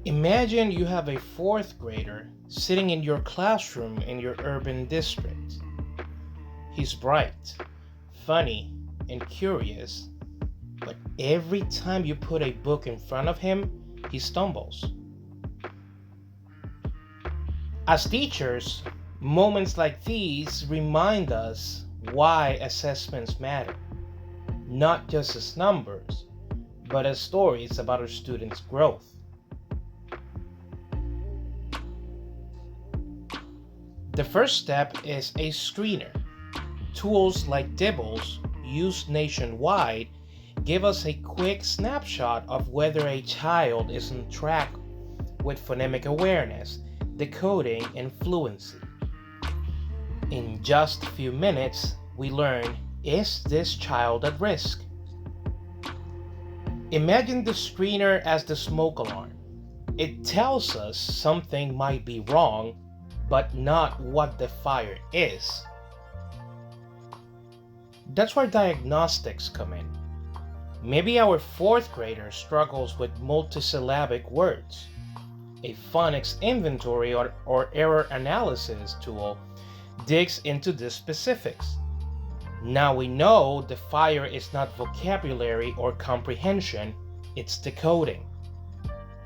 Imagine you have a fourth grader sitting in your classroom in your urban district. He's bright, funny, and curious, but every time you put a book in front of him, he stumbles. As teachers, moments like these remind us why assessments matter, not just as numbers, but as stories about our students' growth. The first step is a screener. Tools like Dibbles, used nationwide, give us a quick snapshot of whether a child is on track with phonemic awareness, decoding, and fluency. In just a few minutes, we learn, is this child at risk? Imagine the screener as the smoke alarm. It tells us something might be wrong, but not what the fire is. That's where diagnostics come in. Maybe our fourth grader struggles with multisyllabic words. A phonics inventory or error analysis tool digs into the specifics. Now we know the fire is not vocabulary or comprehension, it's decoding.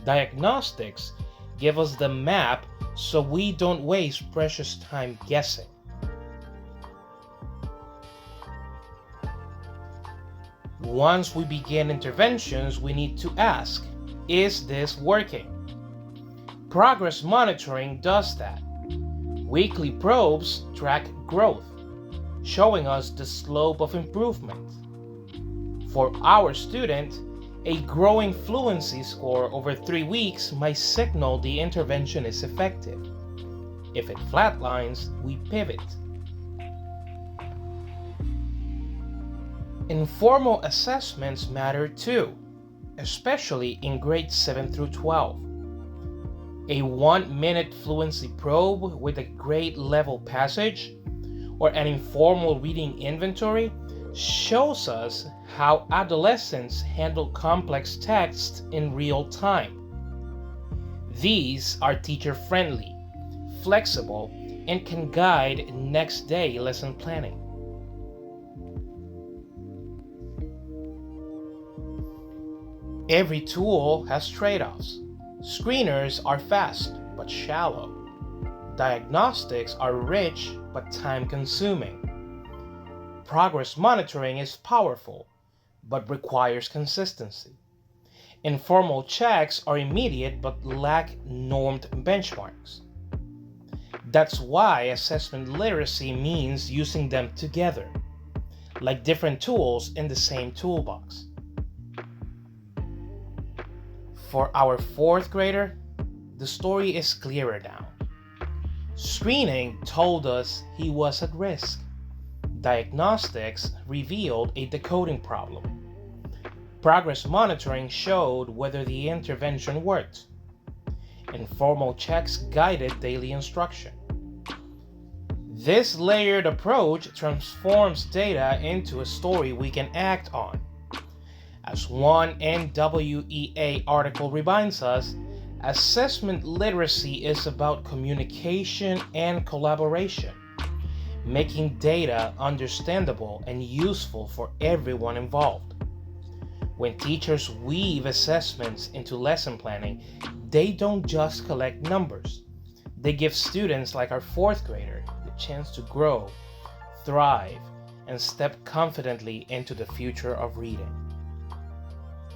Diagnostics give us the map so we don't waste precious time guessing. Once we begin interventions, we need to ask, is this working? Progress monitoring does that. Weekly probes track growth, showing us the slope of improvement. For our student, a growing fluency score over 3 weeks might signal the intervention is effective. If it flatlines, we pivot. Informal assessments matter too, especially in grades 7 through 12. A 1-minute fluency probe with a grade level passage or an informal reading inventory shows us how adolescents handle complex texts in real time. These are teacher-friendly, flexible, and can guide next day lesson planning. Every tool has trade-offs. Screeners are fast but shallow. Diagnostics are rich but time-consuming. Progress monitoring is powerful but requires consistency. Informal checks are immediate but lack normed benchmarks. That's why assessment literacy means using them together, like different tools in the same toolbox. For our fourth grader, the story is clearer now. Screening told us he was at risk. Diagnostics revealed a decoding problem. Progress monitoring showed whether the intervention worked. Informal checks guided daily instruction. This layered approach transforms data into a story we can act on. As one NWEA article reminds us, assessment literacy is about communication and collaboration, making data understandable and useful for everyone involved. When teachers weave assessments into lesson planning, they don't just collect numbers. They give students like our fourth grader the chance to grow, thrive, and step confidently into the future of reading.